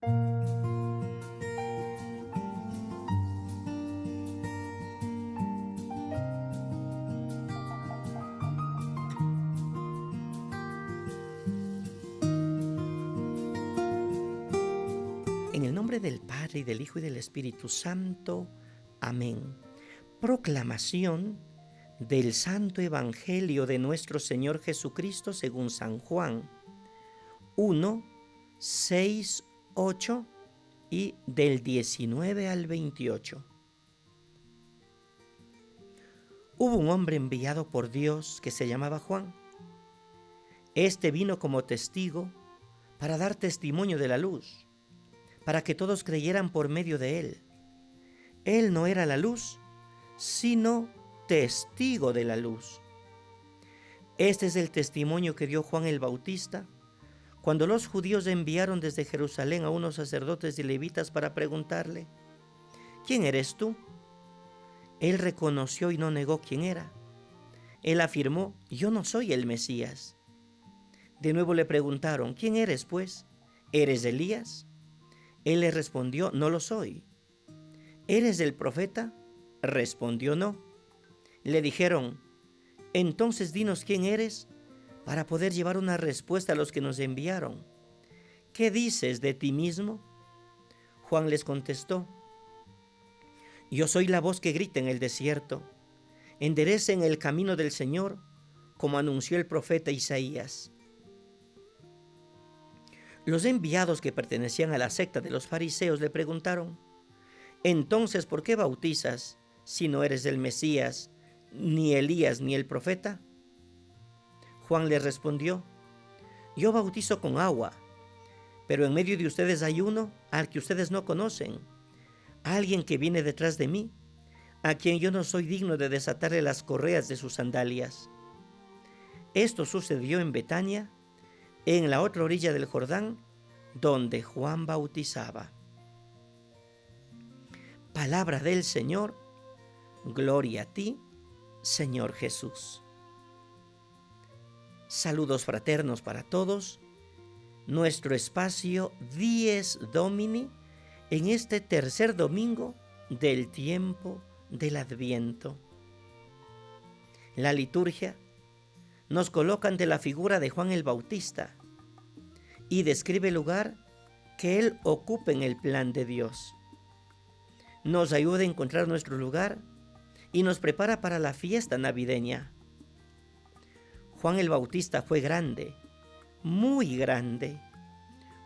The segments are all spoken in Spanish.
En el nombre del Padre, y del Hijo, y del Espíritu Santo. Amén. Proclamación del Santo Evangelio de nuestro Señor Jesucristo según San Juan 1, 6, 8 y del 19 al 28. Hubo un hombre enviado por Dios que se llamaba Juan. Este vino como testigo para dar testimonio de la luz, para que todos creyeran por medio de él. Él no era la luz, sino testigo de la luz. Este es el testimonio que dio Juan el Bautista cuando los judíos enviaron desde Jerusalén a unos sacerdotes y levitas para preguntarle: ¿quién eres tú? Él reconoció y no negó quién era. Él afirmó: yo no soy el Mesías. De nuevo le preguntaron: ¿quién eres, pues? ¿Eres Elías? Él les respondió: no lo soy. ¿Eres el profeta? Respondió: no. Le dijeron: entonces dinos quién eres, para poder llevar una respuesta a los que nos enviaron. ¿Qué dices de ti mismo? Juan les contestó: yo soy la voz que grita en el desierto, enderecen el camino del Señor, como anunció el profeta Isaías. Los enviados que pertenecían a la secta de los fariseos le preguntaron: entonces, ¿por qué bautizas si no eres el Mesías, ni Elías, ni el profeta? Juan les respondió: yo bautizo con agua, pero en medio de ustedes hay uno al que ustedes no conocen, alguien que viene detrás de mí, a quien yo no soy digno de desatarle las correas de sus sandalias. Esto sucedió en Betania, en la otra orilla del Jordán, donde Juan bautizaba. Palabra del Señor. Gloria a ti, Señor Jesús. Saludos fraternos para todos. Nuestro espacio Dies Domini en este tercer domingo del tiempo del Adviento. La liturgia nos coloca ante la figura de Juan el Bautista y describe el lugar que él ocupa en el plan de Dios. Nos ayuda a encontrar nuestro lugar y nos prepara para la fiesta navideña. Juan el Bautista fue grande, muy grande,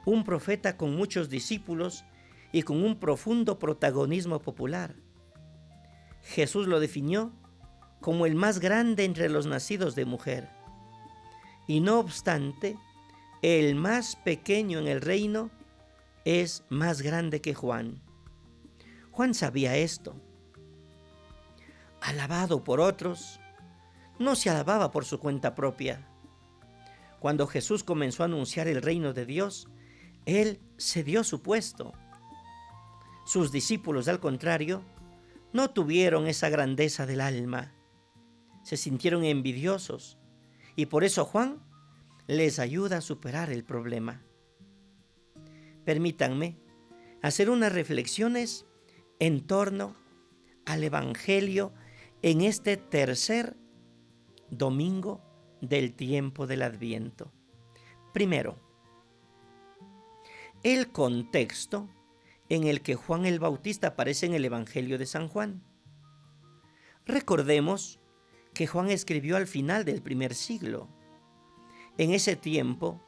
un profeta con muchos discípulos y con un profundo protagonismo popular. Jesús lo definió como el más grande entre los nacidos de mujer. Y no obstante, el más pequeño en el reino es más grande que Juan. Juan sabía esto. Alabado por otros, no se alababa por su cuenta propia. Cuando Jesús comenzó a anunciar el reino de Dios, él cedió su puesto. Sus discípulos, al contrario, no tuvieron esa grandeza del alma. Se sintieron envidiosos y por eso Juan les ayuda a superar el problema. Permítanme hacer unas reflexiones en torno al Evangelio en este tercer domingo del tiempo del Adviento. Primero, el contexto en el que Juan el Bautista aparece en el Evangelio de San Juan. Recordemos que Juan escribió al final del primer siglo. En ese tiempo,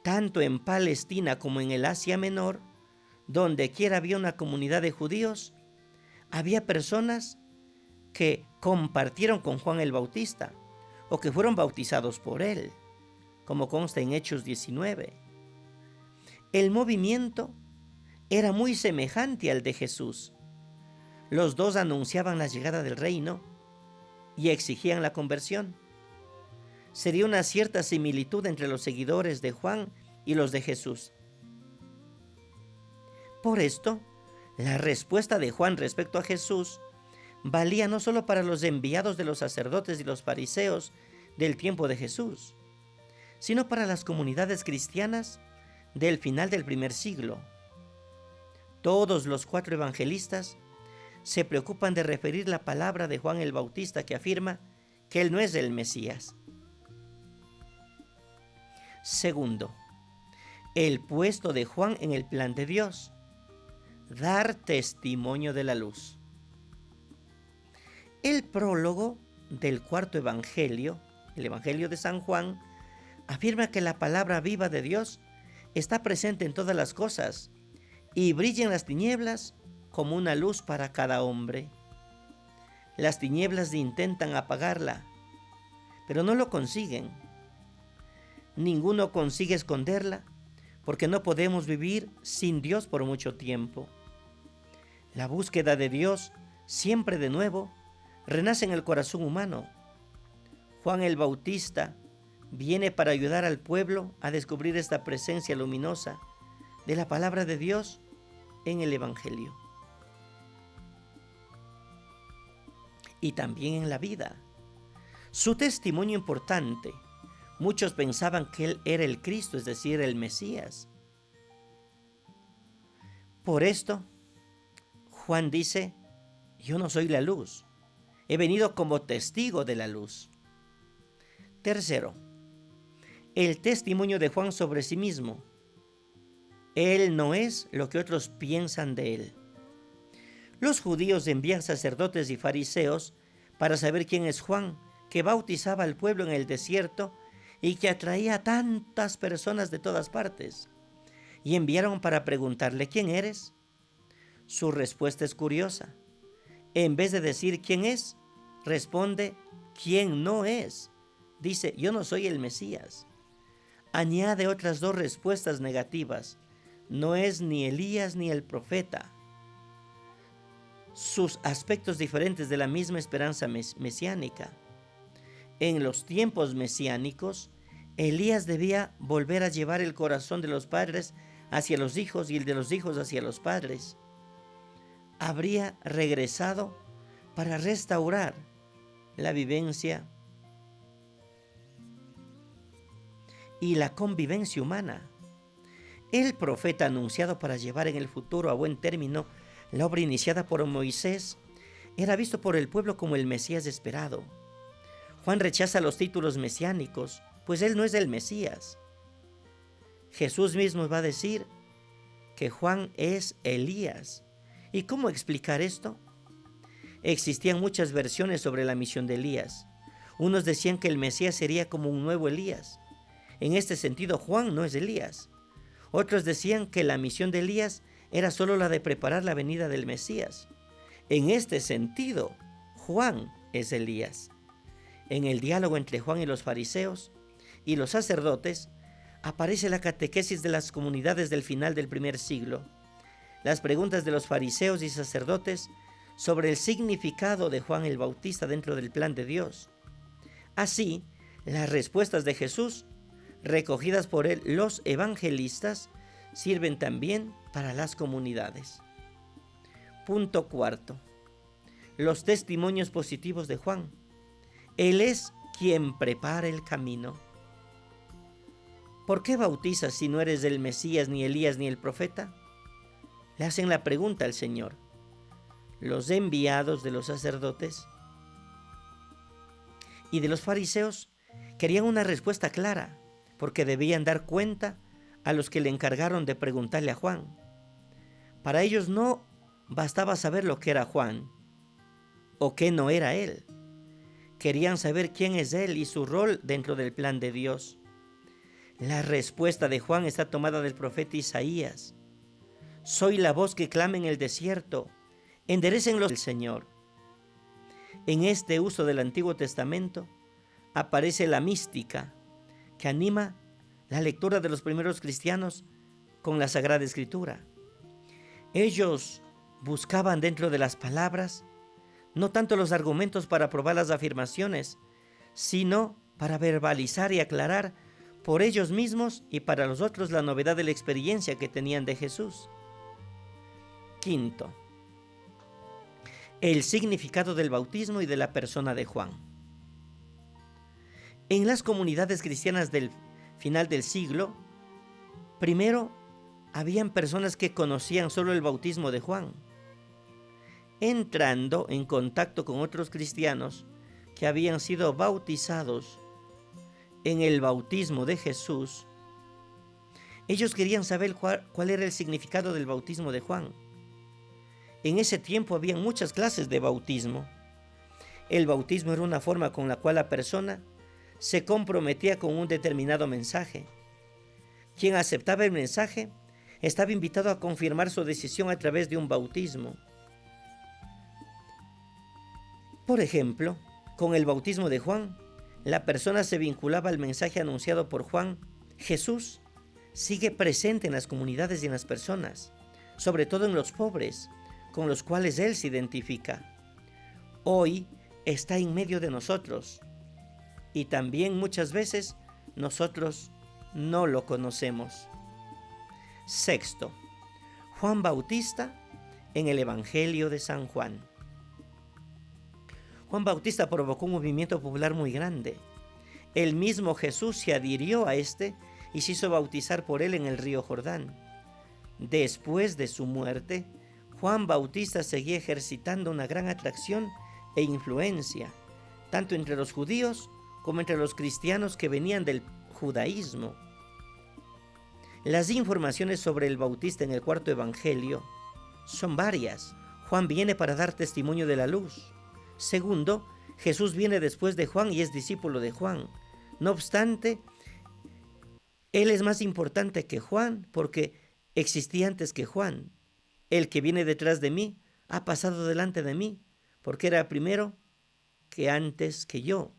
tanto en Palestina como en el Asia Menor, donde quiera había una comunidad de judíos, había personas que compartieron con Juan el Bautista o que fueron bautizados por él, como consta en Hechos 19. El movimiento era muy semejante al de Jesús. Los dos anunciaban la llegada del reino y exigían la conversión. Sería una cierta similitud entre los seguidores de Juan y los de Jesús. Por esto, la respuesta de Juan respecto a Jesús valía no solo para los enviados de los sacerdotes y los fariseos del tiempo de Jesús, sino para las comunidades cristianas del final del primer siglo. Todos los 4 evangelistas se preocupan de referir la palabra de Juan el Bautista, que afirma que él no es el Mesías. Segundo, el puesto de Juan en el plan de Dios: dar testimonio de la luz. El prólogo del 4.º evangelio, el Evangelio de San Juan, afirma que la palabra viva de Dios está presente en todas las cosas y brilla en las tinieblas como una luz para cada hombre. Las tinieblas intentan apagarla, pero no lo consiguen. Ninguno consigue esconderla, porque no podemos vivir sin Dios por mucho tiempo. La búsqueda de Dios, siempre de nuevo, renace en el corazón humano. Juan el Bautista viene para ayudar al pueblo a descubrir esta presencia luminosa de la palabra de Dios en el Evangelio. Y también en la vida. Su testimonio importante. Muchos pensaban que él era el Cristo, es decir, el Mesías. Por esto, Juan dice: yo no soy la luz, he venido como testigo de la luz. Tercero, el testimonio de Juan sobre sí mismo. Él no es lo que otros piensan de él. Los judíos envían sacerdotes y fariseos para saber quién es Juan, que bautizaba al pueblo en el desierto y que atraía a tantas personas de todas partes. Y enviaron para preguntarle: ¿quién eres? Su respuesta es curiosa. En vez de decir quién es, responde quién no es. Dice: yo no soy el Mesías. Añade otras 2 respuestas negativas: no es ni Elías ni el profeta. Sus aspectos diferentes de la misma esperanza mesiánica. En los tiempos mesiánicos, Elías debía volver a llevar el corazón de los padres hacia los hijos y el de los hijos hacia los padres. Habría regresado para restaurar la vivencia y la convivencia humana. El profeta anunciado para llevar en el futuro a buen término la obra iniciada por Moisés era visto por el pueblo como el Mesías esperado. Juan rechaza los títulos mesiánicos, pues él no es el Mesías. Jesús mismo va a decir que Juan es Elías. ¿Y cómo explicar esto? Existían muchas versiones sobre la misión de Elías. Unos decían que el Mesías sería como un nuevo Elías. En este sentido, Juan no es Elías. Otros decían que la misión de Elías era solo la de preparar la venida del Mesías. En este sentido, Juan es Elías. En el diálogo entre Juan y los fariseos y los sacerdotes, aparece la catequesis de las comunidades del final del primer siglo. Las preguntas de los fariseos y sacerdotes sobre el significado de Juan el Bautista dentro del plan de Dios. Así, las respuestas de Jesús, recogidas por él los evangelistas, sirven también para las comunidades. Punto 4. Los testimonios positivos de Juan. Él es quien prepara el camino. ¿Por qué bautizas si no eres el Mesías, ni Elías, ni el profeta? Le hacen la pregunta al Señor. Los enviados de los sacerdotes y de los fariseos querían una respuesta clara, porque debían dar cuenta a los que le encargaron de preguntarle a Juan. Para ellos no bastaba saber lo que era Juan o qué no era él. Querían saber quién es él y su rol dentro del plan de Dios. La respuesta de Juan está tomada del profeta Isaías. Soy la voz que clama en el desierto, enderécenlo del Señor. En este uso del Antiguo Testamento aparece la mística que anima la lectura de los primeros cristianos con la Sagrada Escritura. Ellos buscaban dentro de las palabras no tanto los argumentos para probar las afirmaciones, sino para verbalizar y aclarar por ellos mismos y para los otros la novedad de la experiencia que tenían de Jesús. Quinto, el significado del bautismo y de la persona de Juan. En las comunidades cristianas del final del siglo, primero habían personas que conocían solo el bautismo de Juan. Entrando en contacto con otros cristianos que habían sido bautizados en el bautismo de Jesús, ellos querían saber cuál era el significado del bautismo de Juan. En ese tiempo había muchas clases de bautismo. El bautismo era una forma con la cual la persona se comprometía con un determinado mensaje. Quien aceptaba el mensaje estaba invitado a confirmar su decisión a través de un bautismo. Por ejemplo, con el bautismo de Juan, la persona se vinculaba al mensaje anunciado por Juan. Jesús sigue presente en las comunidades y en las personas, sobre todo en los pobres, con los cuales Él se identifica. Hoy está en medio de nosotros y también muchas veces nosotros no lo conocemos. Sexto, Juan Bautista en el Evangelio de San Juan. Juan Bautista provocó un movimiento popular muy grande. El mismo Jesús se adhirió a este y se hizo bautizar por él en el río Jordán. Después de su muerte, Juan Bautista seguía ejercitando una gran atracción e influencia, tanto entre los judíos como entre los cristianos que venían del judaísmo. Las informaciones sobre el Bautista en el cuarto evangelio son varias. Juan viene para dar testimonio de la luz. Segundo, Jesús viene después de Juan y es discípulo de Juan. No obstante, Él es más importante que Juan porque existía antes que Juan. El que viene detrás de mí ha pasado delante de mí porque era primero que antes que yo.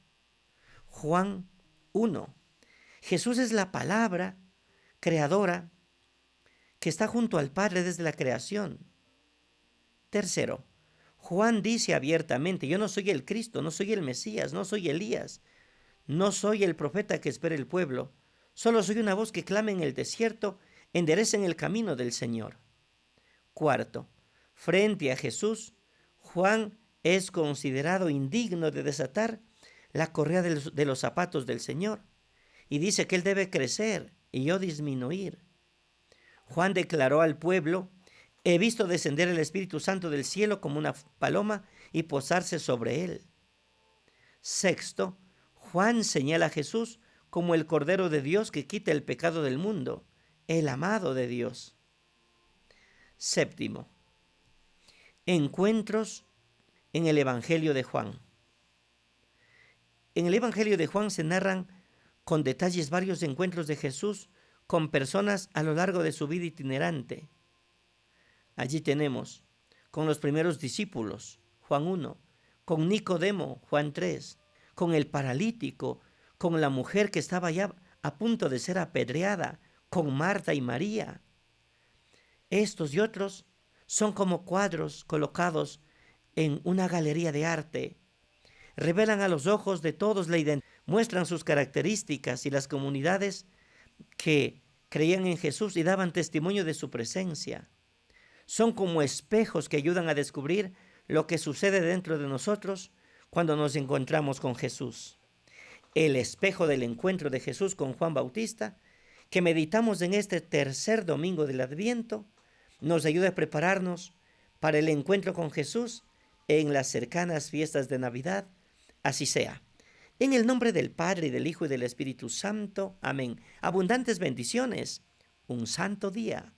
Juan 1. Jesús es la palabra creadora que está junto al Padre desde la creación. Tercero, Juan dice abiertamente: yo no soy el Cristo, no soy el Mesías, no soy Elías, no soy el profeta que espera el pueblo, solo soy una voz que clama en el desierto, enderecen el camino del Señor. Cuarto, frente a Jesús, Juan es considerado indigno de desatar la correa de los zapatos del Señor y dice que Él debe crecer y yo disminuir. Juan declaró al pueblo: he visto descender el Espíritu Santo del cielo como una paloma y posarse sobre él. Sexto, Juan señala a Jesús como el Cordero de Dios que quita el pecado del mundo, el amado de Dios. Séptimo, encuentros en el Evangelio de Juan. En el Evangelio de Juan se narran con detalles varios encuentros de Jesús con personas a lo largo de su vida itinerante. Allí tenemos con los primeros discípulos, Juan 1, con Nicodemo, Juan 3, con el paralítico, con la mujer que estaba ya a punto de ser apedreada, con Marta y María. Estos y otros son como cuadros colocados en una galería de arte. Revelan a los ojos de todos la identidad, muestran sus características y las comunidades que creían en Jesús y daban testimonio de su presencia. Son como espejos que ayudan a descubrir lo que sucede dentro de nosotros cuando nos encontramos con Jesús. El espejo del encuentro de Jesús con Juan Bautista, que meditamos en este tercer domingo del Adviento, nos ayuda a prepararnos para el encuentro con Jesús en las cercanas fiestas de Navidad. Así sea. En el nombre del Padre, y del Hijo, y del Espíritu Santo. Amén. Abundantes bendiciones. Un santo día.